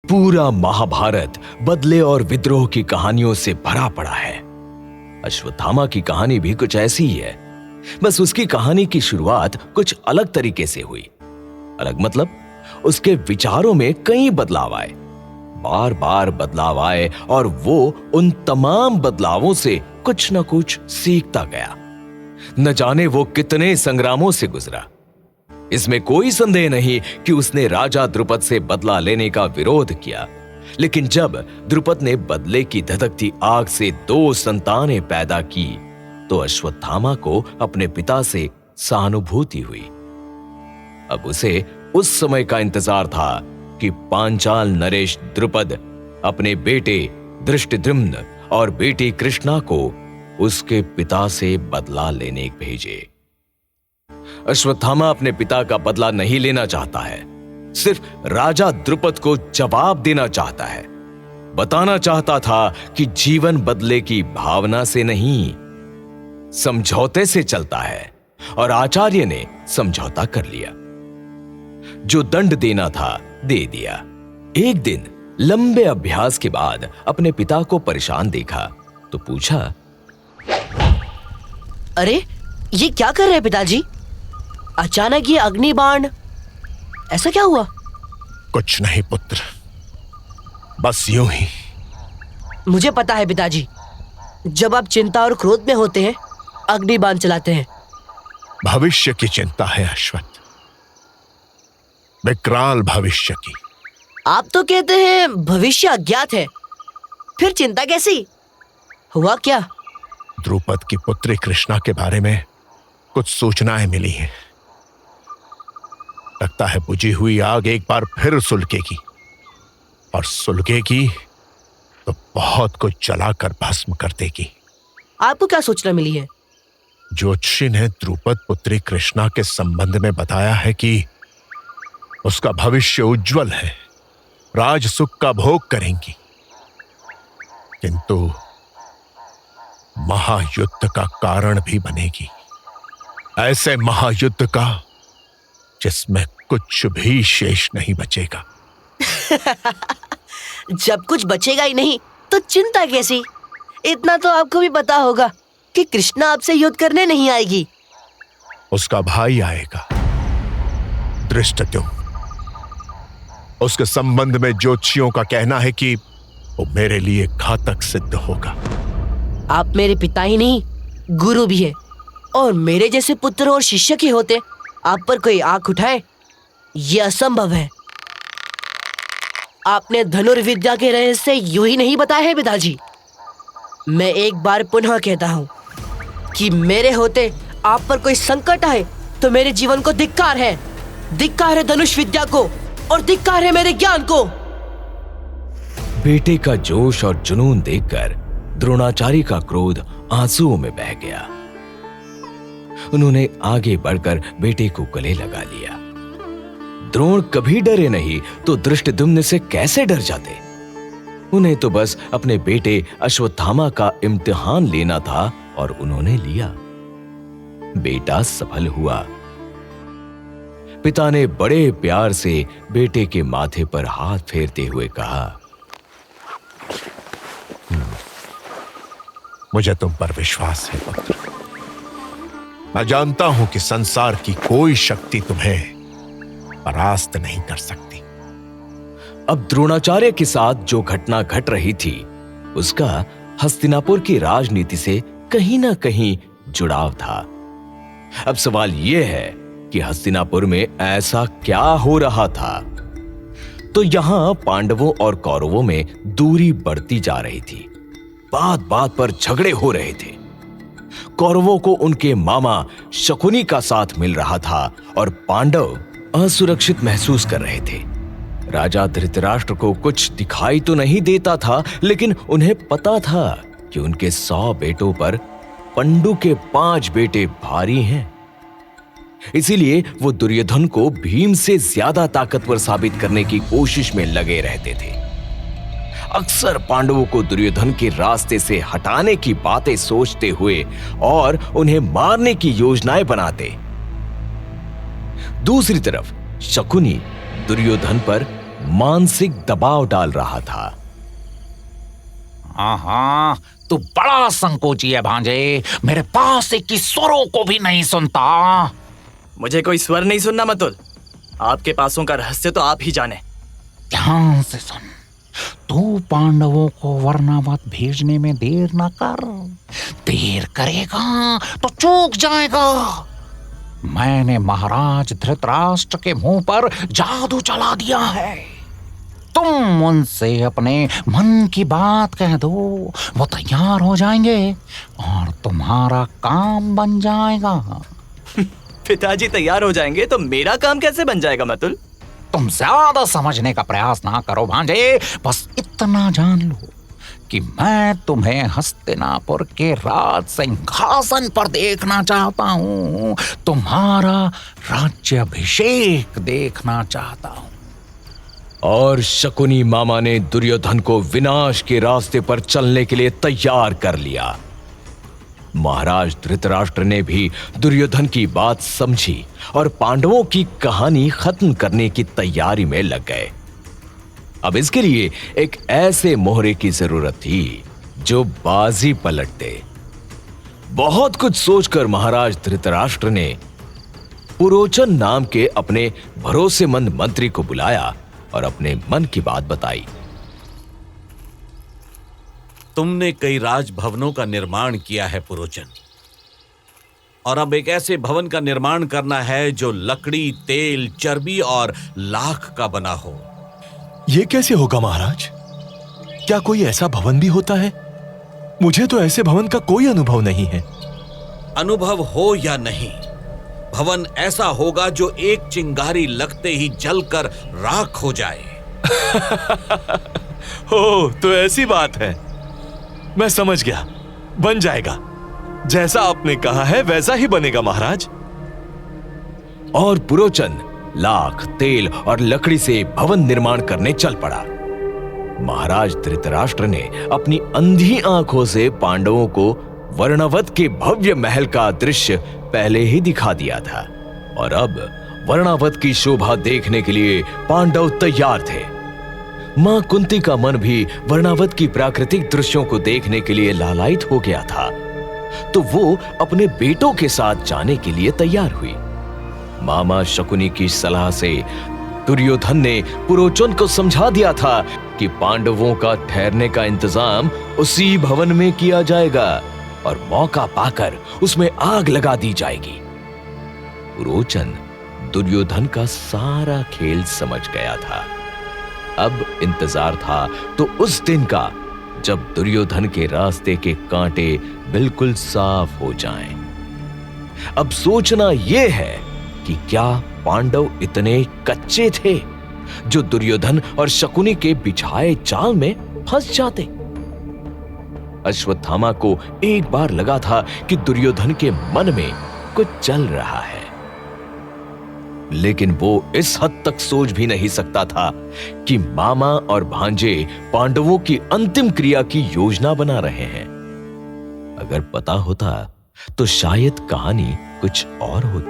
पूरा महाभारत बदले और विद्रोह की कहानियों से भरा पड़ा है। अश्वत्थामा की कहानी भी कुछ ऐसी ही है, बस उसकी कहानी की शुरुआत कुछ अलग तरीके से हुई। अलग मतलब उसके विचारों में कई बदलाव आए, बार बार बदलाव आए और वो उन तमाम बदलावों से कुछ न कुछ सीखता गया। न जाने वो कितने संग्रामों से गुजरा। इसमें कोई संदेह नहीं कि उसने राजा द्रुपद से बदला लेने का विरोध किया, लेकिन जब द्रुपद ने बदले की धधकती आग से 2 संतानें पैदा की तो अश्वत्थामा को अपने पिता से सहानुभूति हुई। अब उसे उस समय का इंतजार था कि पांचाल नरेश द्रुपद अपने बेटे धृष्टद्युम्न और बेटी कृष्णा को उसके पिता से बदला लेने भेजे। अश्वत्थामा अपने पिता का बदला नहीं लेना चाहता है, सिर्फ राजा द्रुपद को जवाब देना चाहता है। बताना चाहता था कि जीवन बदले की भावना से नहीं, समझौते से चलता है, और आचार्य ने समझौता कर लिया। जो दंड देना था दे दिया। एक दिन लंबे अभ्यास के बाद अपने पिता को परेशान देखा तो पूछा, अरे ये क्या कर रहे हैं पिताजी? अचानक ये अग्नि बाण, ऐसा क्या हुआ? कुछ नहीं पुत्र, बस यूं ही। मुझे पता है पिताजी, जब आप चिंता और क्रोध में होते हैं अग्नि बाण चलाते हैं। भविष्य की चिंता है अश्वत्थ, विकराल भविष्य की। आप तो कहते हैं भविष्य अज्ञात है, फिर चिंता कैसी? हुआ क्या? द्रुपद की पुत्री कृष्णा के बारे में कुछ सूचनाएं मिली हैं। लगता है बुझी हुई आग एक बार फिर सुलगेगी, और सुलगेगी तो बहुत कुछ जलाकर भस्म कर देगी। आपको क्या सूचना मिली है? ज्योतिषी ने द्रुपद पुत्री कृष्णा के संबंध में बताया है कि उसका भविष्य उज्जवल है, राज सुख का भोग करेंगी, किंतु महायुद्ध का कारण भी बनेगी। ऐसे महायुद्ध का जिसमें कुछ भी शेष नहीं बचेगा। जब कुछ बचेगा ही नहीं तो चिंता कैसी? इतना तो आपको भी पता होगा कि कृष्णा आपसे युद्ध करने नहीं आएगी। उसका भाई आएगा, धृष्टद्युम्न। उसके संबंध में ज्योतिषियों का कहना है कि वो मेरे लिए घातक सिद्ध होगा। आप मेरे पिता ही नहीं, गुरु भी है, और मेरे जैसे पुत्र और शिष्य के होते आप पर कोई आंख उठाए, यह असंभव है। आपने धनुर्विद्या के रहस्य यूं ही नहीं बताए हैं पिताजी। मैं एक बार पुनः कहता हूं कि मेरे होते आप पर कोई संकट आए तो मेरे जीवन को धिक्कार है। धिक्कार है धनुष विद्या को, और धिक्कार है मेरे ज्ञान को। बेटे का जोश और जुनून देखकर द्रोणाचार्य का क्रोध आंसुओं में बह गया। उन्होंने आगे बढ़कर बेटे को गले लगा लिया। द्रोण कभी डरे नहीं तो धृष्टद्युम्न से कैसे डर जाते? उन्हें तो बस अपने बेटे अश्वत्थामा का इम्तिहान लेना था, और उन्होंने लिया। बेटा सफल हुआ। पिता ने बड़े प्यार से बेटे के माथे पर हाथ फेरते हुए कहा, मुझे तुम पर विश्वास है पुत्र। मैं जानता हूं कि संसार की कोई शक्ति तुम्हें परास्त नहीं कर सकती। अब द्रोणाचार्य के साथ जो घटना घट रही थी उसका हस्तिनापुर की राजनीति से कहीं ना कहीं जुड़ाव था। अब सवाल यह है कि हस्तिनापुर में ऐसा क्या हो रहा था? तो यहां पांडवों और कौरवों में दूरी बढ़ती जा रही थी। बात बात पर झगड़े हो रहे थे। कौरवों को उनके मामा शकुनी का साथ मिल रहा था और पांडव असुरक्षित महसूस कर रहे थे। राजा धृतराष्ट्र को कुछ दिखाई तो नहीं देता था, लेकिन उन्हें पता था कि उनके 100 बेटों पर पंडु के 5 बेटे भारी हैं। इसीलिए वो दुर्योधन को भीम से ज्यादा ताकतवर साबित करने की कोशिश में लगे रहते थे। अक्सर पांडवों को दुर्योधन के रास्ते से हटाने की बातें सोचते हुए और उन्हें मारने की योजनाएं बनाते। दूसरी तरफ शकुनी दुर्योधन पर मानसिक दबाव डाल रहा था। हाँ, तू बड़ा संकोची है भांजे, मेरे पास एक की स्वरों को भी नहीं सुनता। मुझे कोई स्वर नहीं सुनना मतुल। आपके पासों का रहस्य तो आप ही जाने। ध्यान से सुन, तू पांडवों को वर्णावत भेजने में देर ना कर। देर करेगा तो चूक जाएगा। मैंने महाराज धृतराष्ट्र के मुंह पर जादू चला दिया है। तुम उनसे अपने मन की बात कह दो, वो तैयार हो जाएंगे और तुम्हारा काम बन जाएगा। पिताजी तैयार हो जाएंगे तो मेरा काम कैसे बन जाएगा मतुल? तुम ज्यादा समझने का प्रयास ना करो भांजे, बस इतना जान लो कि मैं तुम्हें हस्तिनापुर के राज सिंहासन पर देखना चाहता हूँ। तुम्हारा राज्याभिषेक देखना चाहता हूँ। और शकुनी मामा ने दुर्योधन को विनाश के रास्ते पर चलने के लिए तैयार कर लिया। महाराज धृतराष्ट्र ने भी दुर्योधन की बात समझी और पांडवों की कहानी खत्म करने की तैयारी में लग गए। अब इसके लिए एक ऐसे मोहरे की जरूरत थी जो बाजी पलट दे। बहुत कुछ सोचकर महाराज धृतराष्ट्र ने पुरोचन नाम के अपने भरोसेमंद मंत्री को बुलाया और अपने मन की बात बताई। तुमने कई राजभवनों का निर्माण किया है पुरोचन, और अब एक ऐसे भवन का निर्माण करना है जो लकड़ी, तेल, चर्बी और लाख का बना हो। ये कैसे होगा महाराज? क्या कोई ऐसा भवन भी होता है? मुझे तो ऐसे भवन का कोई अनुभव नहीं है। अनुभव हो या नहीं, भवन ऐसा होगा जो एक चिंगारी लगते ही जलकर राख हो जाए। हो, तो ऐसी बात है। मैं समझ गया, बन जाएगा। जैसा आपने कहा है वैसा ही बनेगा महाराज। और पुरोचन लाख, तेल और लकड़ी से भवन निर्माण करने चल पड़ा। महाराज धृतराष्ट्र ने अपनी अंधी आंखों से पांडवों को वर्णावत के भव्य महल का दृश्य पहले ही दिखा दिया था, और अब वर्णावत की शोभा देखने के लिए पांडव तैयार थे। मां कुंती का मन भी वर्णावत की प्राकृतिक दृश्यों को देखने के लिए लालायित हो गया था, तो वो अपने बेटों के साथ जाने के लिए तैयार हुई। मामा शकुनी की सलाह से दुर्योधन ने पुरोचन को समझा दिया था कि पांडवों का ठहरने का इंतजाम उसी भवन में किया जाएगा और मौका पाकर उसमें आग लगा दी जाएगी। पुरोचन दुर्योधन का सारा खेल समझ गया था। अब इंतजार था तो उस दिन का जब दुर्योधन के रास्ते के कांटे बिल्कुल साफ हो जाएं। अब सोचना यह है कि क्या पांडव इतने कच्चे थे जो दुर्योधन और शकुनी के बिछाए जाल में फंस जाते। अश्वत्थामा को एक बार लगा था कि दुर्योधन के मन में कुछ चल रहा है, लेकिन वो इस हद तक सोच भी नहीं सकता था कि मामा और भांजे पांडवों की अंतिम क्रिया की योजना बना रहे हैं। अगर पता होता तो शायद कहानी कुछ और होती।